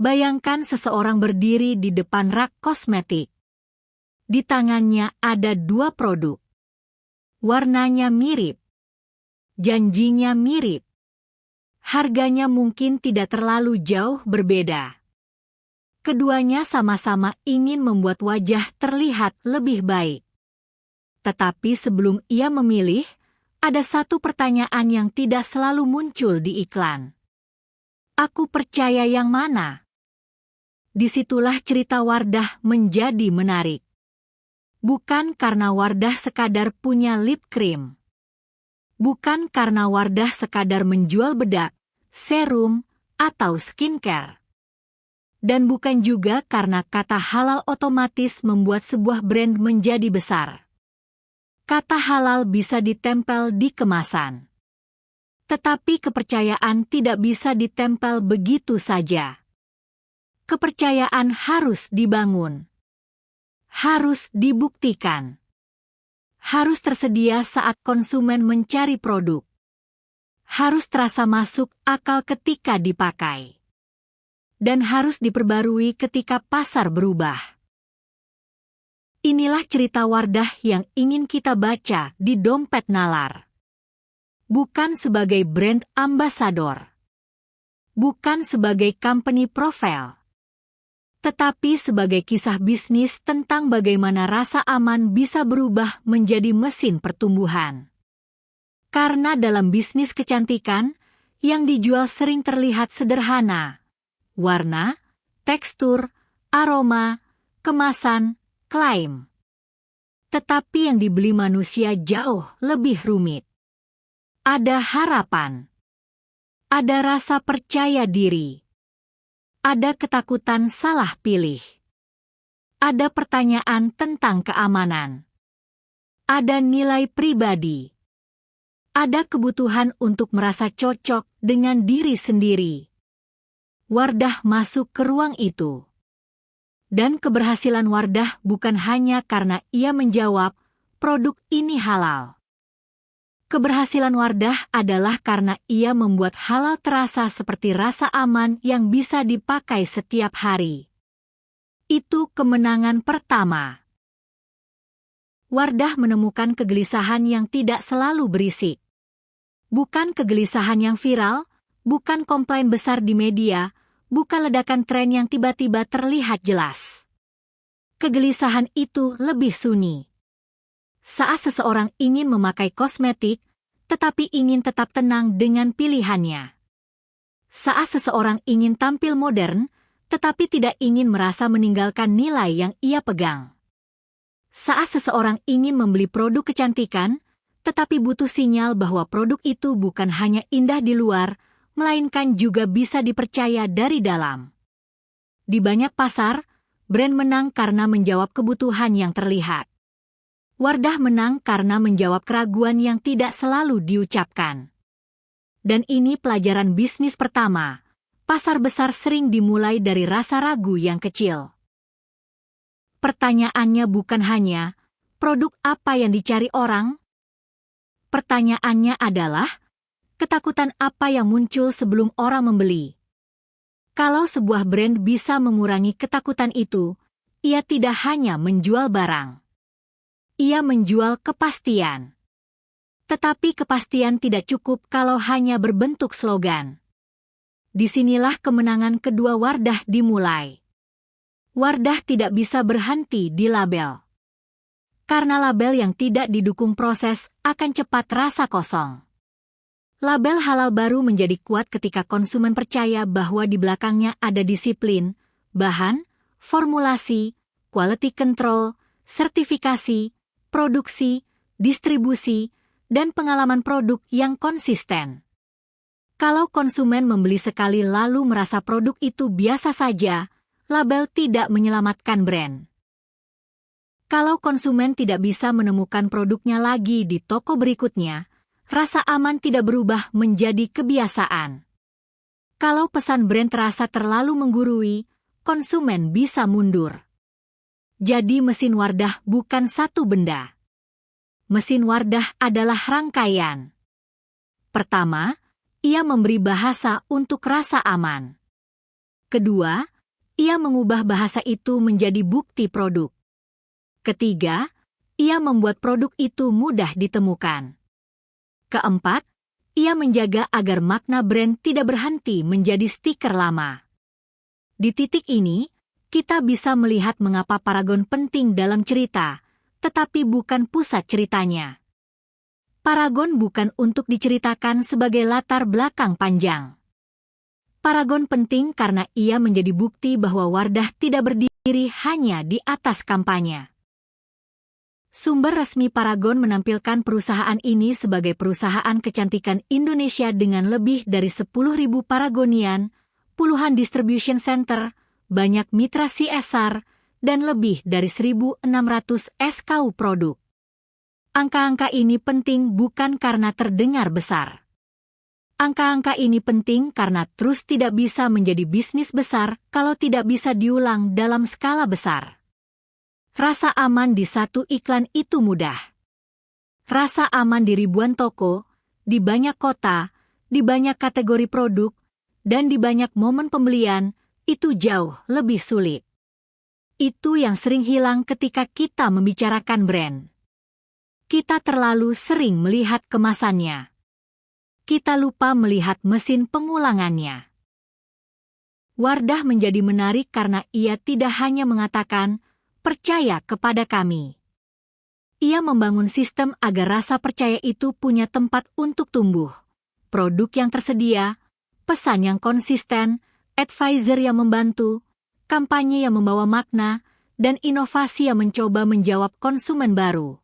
Bayangkan seseorang berdiri di depan rak kosmetik. Di tangannya ada dua produk. Warnanya mirip. Janjinya mirip. Harganya mungkin tidak terlalu jauh berbeda. Keduanya sama-sama ingin membuat wajah terlihat lebih baik. Tetapi sebelum ia memilih, ada satu pertanyaan yang tidak selalu muncul di iklan. Aku percaya yang mana? Disitulah cerita Wardah menjadi menarik. Bukan karena Wardah sekadar punya lip cream. Bukan karena Wardah sekadar menjual bedak, serum, atau skincare. Dan bukan juga karena kata halal otomatis membuat sebuah brand menjadi besar. Kata halal bisa ditempel di kemasan. Tetapi kepercayaan tidak bisa ditempel begitu saja. Kepercayaan harus dibangun. Harus dibuktikan. Harus tersedia saat konsumen mencari produk. Harus terasa masuk akal ketika dipakai. Dan harus diperbarui ketika pasar berubah. Inilah cerita Wardah yang ingin kita baca di Dompet Nalar. Bukan sebagai brand ambassador. Bukan sebagai company profile. Tetapi sebagai kisah bisnis tentang bagaimana rasa aman bisa berubah menjadi mesin pertumbuhan. Karena dalam bisnis kecantikan, yang dijual sering terlihat sederhana. Warna, tekstur, aroma, kemasan, klaim. Tetapi yang dibeli manusia jauh lebih rumit. Ada harapan. Ada rasa percaya diri. Ada ketakutan salah pilih. Ada pertanyaan tentang keamanan. Ada nilai pribadi. Ada kebutuhan untuk merasa cocok dengan diri sendiri. Wardah masuk ke ruang itu. Dan keberhasilan Wardah bukan hanya karena ia menjawab, produk ini halal. Keberhasilan Wardah adalah karena ia membuat halal terasa seperti rasa aman yang bisa dipakai setiap hari. Itu kemenangan pertama. Wardah menemukan kegelisahan yang tidak selalu berisik. Bukan kegelisahan yang viral, bukan komplain besar di media, bukan ledakan tren yang tiba-tiba terlihat jelas. Kegelisahan itu lebih sunyi. Saat seseorang ingin memakai kosmetik, tetapi ingin tetap tenang dengan pilihannya. Saat seseorang ingin tampil modern, tetapi tidak ingin merasa meninggalkan nilai yang ia pegang. Saat seseorang ingin membeli produk kecantikan, tetapi butuh sinyal bahwa produk itu bukan hanya indah di luar, melainkan juga bisa dipercaya dari dalam. Di banyak pasar, brand menang karena menjawab kebutuhan yang terlihat. Wardah menang karena menjawab keraguan yang tidak selalu diucapkan. Dan ini pelajaran bisnis pertama. Pasar besar sering dimulai dari rasa ragu yang kecil. Pertanyaannya bukan hanya, produk apa yang dicari orang? Pertanyaannya adalah, ketakutan apa yang muncul sebelum orang membeli? Kalau sebuah brand bisa mengurangi ketakutan itu, ia tidak hanya menjual barang. Ia menjual kepastian. Tetapi kepastian tidak cukup kalau hanya berbentuk slogan. Disinilah kemenangan kedua Wardah dimulai. Wardah tidak bisa berhenti di label. Karena label yang tidak didukung proses akan cepat rasa kosong. Label halal baru menjadi kuat ketika konsumen percaya bahwa di belakangnya ada disiplin, bahan, formulasi, quality control, sertifikasi, produksi, distribusi, dan pengalaman produk yang konsisten. Kalau konsumen membeli sekali lalu merasa produk itu biasa saja, label tidak menyelamatkan brand. Kalau konsumen tidak bisa menemukan produknya lagi di toko berikutnya, rasa aman tidak berubah menjadi kebiasaan. Kalau pesan brand terasa terlalu menggurui, konsumen bisa mundur. Jadi mesin Wardah bukan satu benda. Mesin Wardah adalah rangkaian. Pertama, ia memberi bahasa untuk rasa aman. Kedua, ia mengubah bahasa itu menjadi bukti produk. Ketiga, ia membuat produk itu mudah ditemukan. Keempat, ia menjaga agar makna brand tidak berhenti menjadi stiker lama. Di titik ini, kita bisa melihat mengapa Paragon penting dalam cerita, tetapi bukan pusat ceritanya. Paragon bukan untuk diceritakan sebagai latar belakang panjang. Paragon penting karena ia menjadi bukti bahwa Wardah tidak berdiri hanya di atas kampanye. Sumber resmi Paragon menampilkan perusahaan ini sebagai perusahaan kecantikan Indonesia dengan lebih dari 10.000 Paragonian, puluhan distribution center, banyak mitra CSR, dan lebih dari 1.600 SKU produk. Angka-angka ini penting bukan karena terdengar besar. Angka-angka ini penting karena terus tidak bisa menjadi bisnis besar kalau tidak bisa diulang dalam skala besar. Rasa aman di satu iklan itu mudah. Rasa aman di ribuan toko, di banyak kota, di banyak kategori produk, dan di banyak momen pembelian, itu jauh lebih sulit. Itu yang sering hilang ketika kita membicarakan brand. Kita terlalu sering melihat kemasannya. Kita lupa melihat mesin pengulangannya. Wardah menjadi menarik karena ia tidak hanya mengatakan, "Percaya kepada kami." Ia membangun sistem agar rasa percaya itu punya tempat untuk tumbuh. Produk yang tersedia, pesan yang konsisten, advisor yang membantu, kampanye yang membawa makna, dan inovasi yang mencoba menjawab konsumen baru.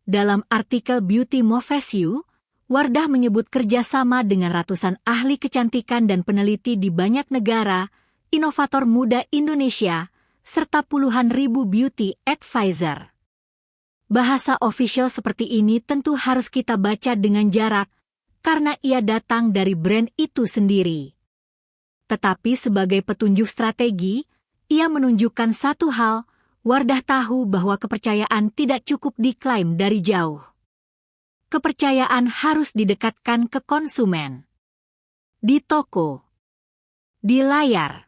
Dalam artikel Beauty Moves You, Wardah menyebut kerjasama dengan ratusan ahli kecantikan dan peneliti di banyak negara, inovator muda Indonesia, serta puluhan ribu beauty advisor. Bahasa official seperti ini tentu harus kita baca dengan jarak, karena ia datang dari brand itu sendiri. Tetapi sebagai petunjuk strategi, ia menunjukkan satu hal, Wardah tahu bahwa kepercayaan tidak cukup diklaim dari jauh. Kepercayaan harus didekatkan ke konsumen. Di toko, di layar,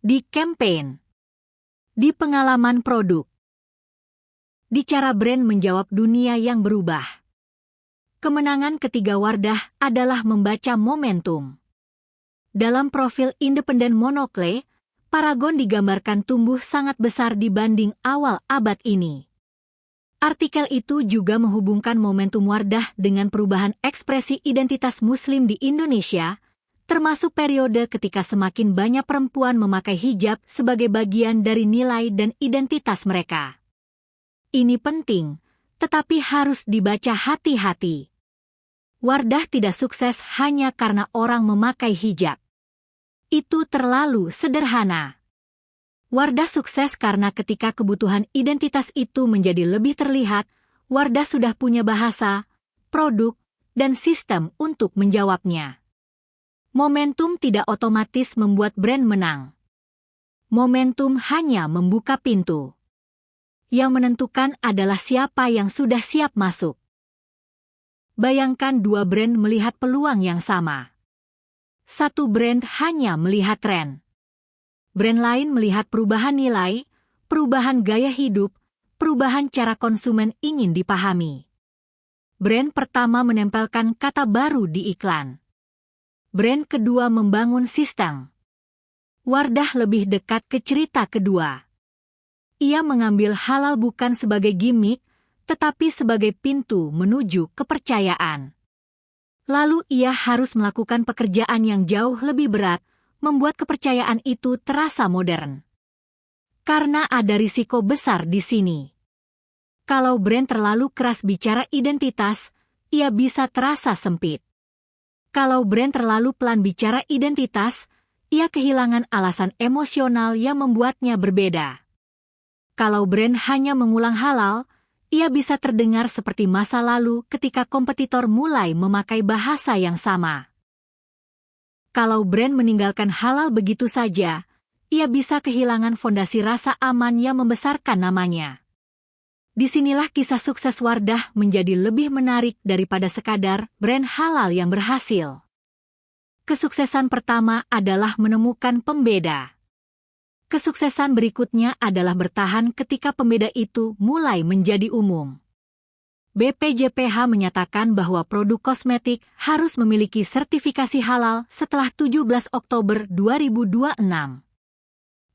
di campaign, di pengalaman produk. Di cara brand menjawab dunia yang berubah. Kemenangan ketiga Wardah adalah membaca momentum. Dalam profil independen Monocle, Paragon digambarkan tumbuh sangat besar dibanding awal abad ini. Artikel itu juga menghubungkan momentum Wardah dengan perubahan ekspresi identitas Muslim di Indonesia, termasuk periode ketika semakin banyak perempuan memakai hijab sebagai bagian dari nilai dan identitas mereka. Ini penting, tetapi harus dibaca hati-hati. Wardah tidak sukses hanya karena orang memakai hijab. Itu terlalu sederhana. Wardah sukses karena ketika kebutuhan identitas itu menjadi lebih terlihat, Wardah sudah punya bahasa, produk, dan sistem untuk menjawabnya. Momentum tidak otomatis membuat brand menang. Momentum hanya membuka pintu. Yang menentukan adalah siapa yang sudah siap masuk. Bayangkan dua brand melihat peluang yang sama. Satu brand hanya melihat tren. Brand lain melihat perubahan nilai, perubahan gaya hidup, perubahan cara konsumen ingin dipahami. Brand pertama menempelkan kata baru di iklan. Brand kedua membangun sistem. Wardah lebih dekat ke cerita kedua. Ia mengambil halal bukan sebagai gimmick, tetapi sebagai pintu menuju kepercayaan. Lalu ia harus melakukan pekerjaan yang jauh lebih berat, membuat kepercayaan itu terasa modern. Karena ada risiko besar di sini. Kalau brand terlalu keras bicara identitas, ia bisa terasa sempit. Kalau brand terlalu pelan bicara identitas, ia kehilangan alasan emosional yang membuatnya berbeda. Kalau brand hanya mengulang halal, ia bisa terdengar seperti masa lalu ketika kompetitor mulai memakai bahasa yang sama. Kalau brand meninggalkan halal begitu saja, ia bisa kehilangan fondasi rasa aman yang membesarkan namanya. Disinilah kisah sukses Wardah menjadi lebih menarik daripada sekadar brand halal yang berhasil. Kesuksesan pertama adalah menemukan pembeda. Kesuksesan berikutnya adalah bertahan ketika pembeda itu mulai menjadi umum. BPJPH menyatakan bahwa produk kosmetik harus memiliki sertifikasi halal setelah 17 Oktober 2026.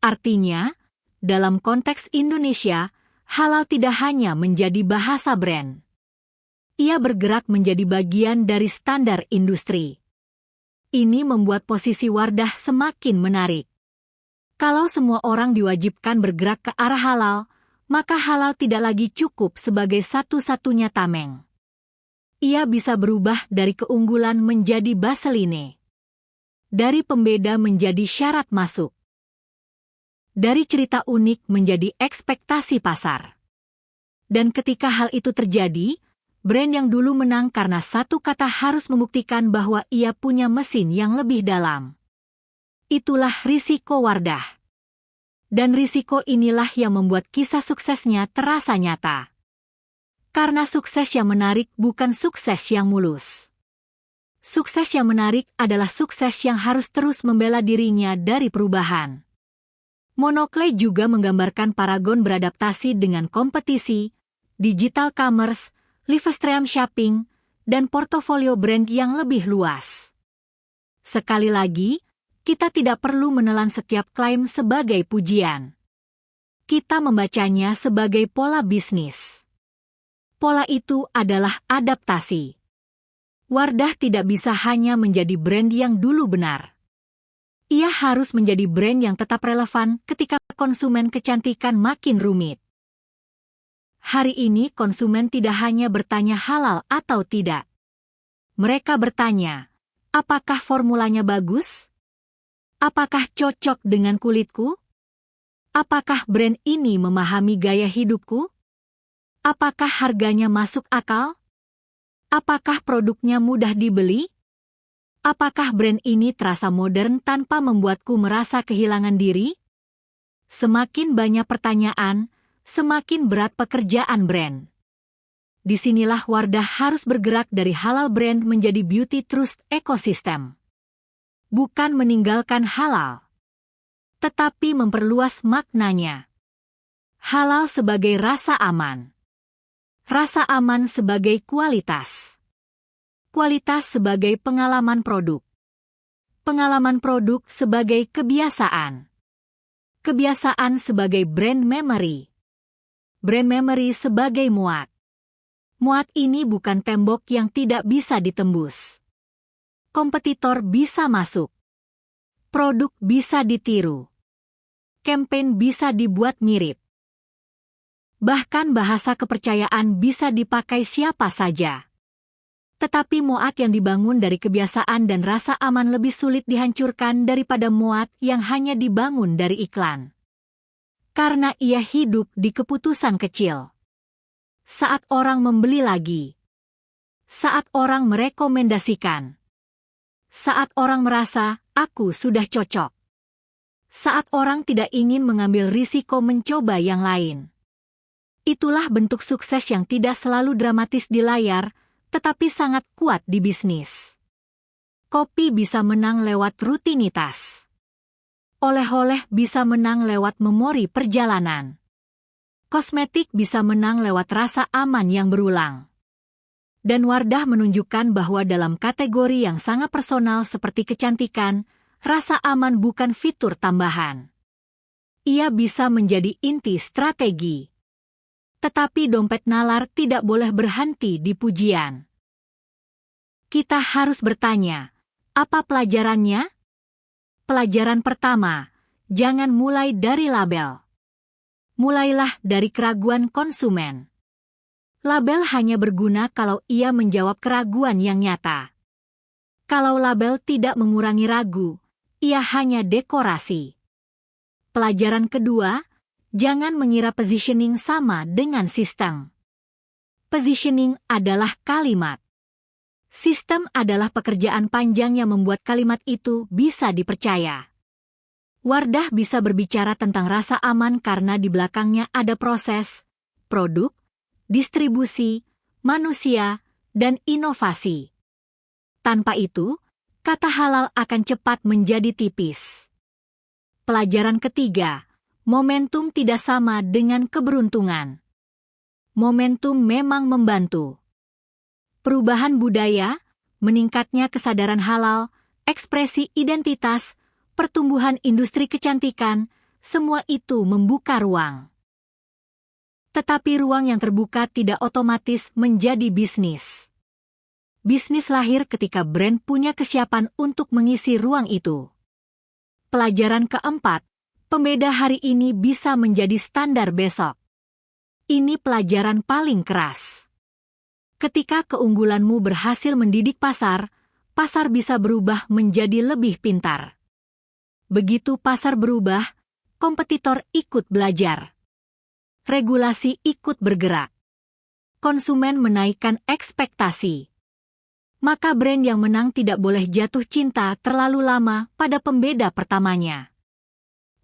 Artinya, dalam konteks Indonesia, halal tidak hanya menjadi bahasa brand. Ia bergerak menjadi bagian dari standar industri. Ini membuat posisi Wardah semakin menarik. Kalau semua orang diwajibkan bergerak ke arah halal, maka halal tidak lagi cukup sebagai satu-satunya tameng. Ia bisa berubah dari keunggulan menjadi baseline. Dari pembeda menjadi syarat masuk. Dari cerita unik menjadi ekspektasi pasar. Dan ketika hal itu terjadi, brand yang dulu menang karena satu kata harus membuktikan bahwa ia punya mesin yang lebih dalam. Itulah risiko Wardah. Dan risiko inilah yang membuat kisah suksesnya terasa nyata. Karena sukses yang menarik bukan sukses yang mulus. Sukses yang menarik adalah sukses yang harus terus membela dirinya dari perubahan. Monocle juga menggambarkan Paragon beradaptasi dengan kompetisi, digital commerce, live stream shopping, dan portofolio brand yang lebih luas. Sekali lagi, kita tidak perlu menelan setiap klaim sebagai pujian. Kita membacanya sebagai pola bisnis. Pola itu adalah adaptasi. Wardah tidak bisa hanya menjadi brand yang dulu benar. Ia harus menjadi brand yang tetap relevan ketika konsumen kecantikan makin rumit. Hari ini konsumen tidak hanya bertanya halal atau tidak. Mereka bertanya, apakah formulanya bagus? Apakah cocok dengan kulitku? Apakah brand ini memahami gaya hidupku? Apakah harganya masuk akal? Apakah produknya mudah dibeli? Apakah brand ini terasa modern tanpa membuatku merasa kehilangan diri? Semakin banyak pertanyaan, semakin berat pekerjaan brand. Disinilah Wardah harus bergerak dari halal brand menjadi beauty trust ekosistem. Bukan meninggalkan halal, tetapi memperluas maknanya. Halal sebagai rasa aman. Rasa aman sebagai kualitas. Kualitas sebagai pengalaman produk. Pengalaman produk sebagai kebiasaan. Kebiasaan sebagai brand memory. Brand memory sebagai muat. Muat ini bukan tembok yang tidak bisa ditembus. Kompetitor bisa masuk. Produk bisa ditiru. Campaign bisa dibuat mirip. Bahkan bahasa kepercayaan bisa dipakai siapa saja. Tetapi muat yang dibangun dari kebiasaan dan rasa aman lebih sulit dihancurkan daripada muat yang hanya dibangun dari iklan. Karena ia hidup di keputusan kecil. Saat orang membeli lagi. Saat orang merekomendasikan. Saat orang merasa, aku sudah cocok. Saat orang tidak ingin mengambil risiko mencoba yang lain. Itulah bentuk sukses yang tidak selalu dramatis di layar, tetapi sangat kuat di bisnis. Kopi bisa menang lewat rutinitas. Oleh-oleh bisa menang lewat memori perjalanan. Kosmetik bisa menang lewat rasa aman yang berulang. Dan Wardah menunjukkan bahwa dalam kategori yang sangat personal seperti kecantikan, rasa aman bukan fitur tambahan. Ia bisa menjadi inti strategi. Tetapi dompet nalar tidak boleh berhenti di pujian. Kita harus bertanya, apa pelajarannya? Pelajaran pertama, jangan mulai dari label. Mulailah dari keraguan konsumen. Label hanya berguna kalau ia menjawab keraguan yang nyata. Kalau label tidak mengurangi ragu, ia hanya dekorasi. Pelajaran kedua, jangan mengira positioning sama dengan sistem. Positioning adalah kalimat. Sistem adalah pekerjaan panjang yang membuat kalimat itu bisa dipercaya. Wardah bisa berbicara tentang rasa aman karena di belakangnya ada proses, produk, distribusi, manusia, dan inovasi. Tanpa itu, kata halal akan cepat menjadi tipis. Pelajaran ketiga, momentum tidak sama dengan keberuntungan. Momentum memang membantu. Perubahan budaya, meningkatnya kesadaran halal, ekspresi identitas, pertumbuhan industri kecantikan, semua itu membuka ruang. Tetapi ruang yang terbuka tidak otomatis menjadi bisnis. Bisnis lahir ketika brand punya kesiapan untuk mengisi ruang itu. Pelajaran keempat, pembeda hari ini bisa menjadi standar besok. Ini pelajaran paling keras. Ketika keunggulanmu berhasil mendidik pasar, pasar bisa berubah menjadi lebih pintar. Begitu pasar berubah, kompetitor ikut belajar. Regulasi ikut bergerak. Konsumen menaikkan ekspektasi. Maka brand yang menang tidak boleh jatuh cinta terlalu lama pada pembeda pertamanya.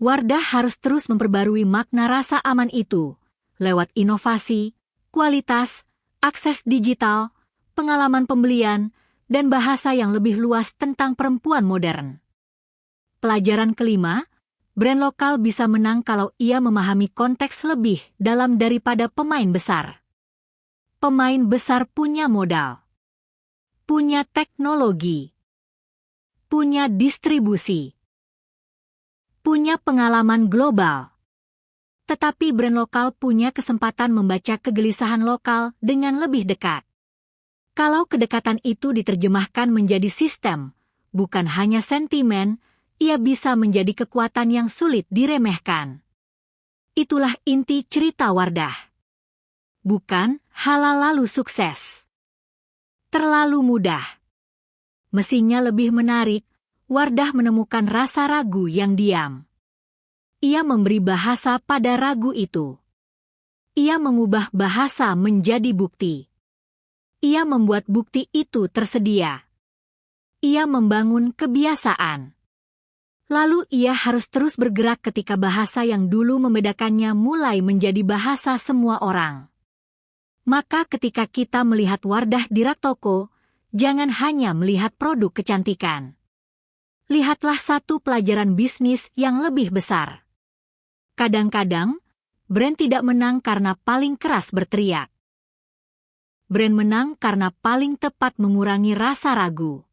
Wardah harus terus memperbarui makna rasa aman itu, lewat inovasi, kualitas, akses digital, pengalaman pembelian, dan bahasa yang lebih luas tentang perempuan modern. Pelajaran kelima, brand lokal bisa menang kalau ia memahami konteks lebih dalam daripada pemain besar. Pemain besar punya modal, punya teknologi, punya distribusi, punya pengalaman global. Tetapi brand lokal punya kesempatan membaca kegelisahan lokal dengan lebih dekat. Kalau kedekatan itu diterjemahkan menjadi sistem, bukan hanya sentimen, ia bisa menjadi kekuatan yang sulit diremehkan. Itulah inti cerita Wardah. Bukan halal lalu sukses. Terlalu mudah. Mesinnya lebih menarik, Wardah menemukan rasa ragu yang diam. Ia memberi bahasa pada ragu itu. Ia mengubah bahasa menjadi bukti. Ia membuat bukti itu tersedia. Ia membangun kebiasaan. Lalu ia harus terus bergerak ketika bahasa yang dulu membedakannya mulai menjadi bahasa semua orang. Maka ketika kita melihat Wardah di rak toko, jangan hanya melihat produk kecantikan. Lihatlah satu pelajaran bisnis yang lebih besar. Kadang-kadang, brand tidak menang karena paling keras berteriak. Brand menang karena paling tepat mengurangi rasa ragu.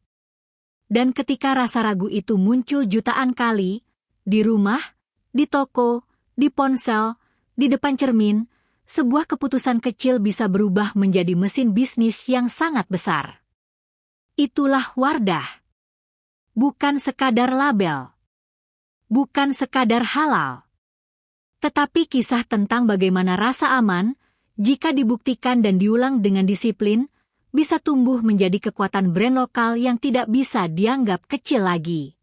Dan ketika rasa ragu itu muncul jutaan kali, di rumah, di toko, di ponsel, di depan cermin, sebuah keputusan kecil bisa berubah menjadi mesin bisnis yang sangat besar. Itulah Wardah. Bukan sekadar label. Bukan sekadar halal. Tetapi kisah tentang bagaimana rasa aman, jika dibuktikan dan diulang dengan disiplin, bisa tumbuh menjadi kekuatan brand lokal yang tidak bisa dianggap kecil lagi.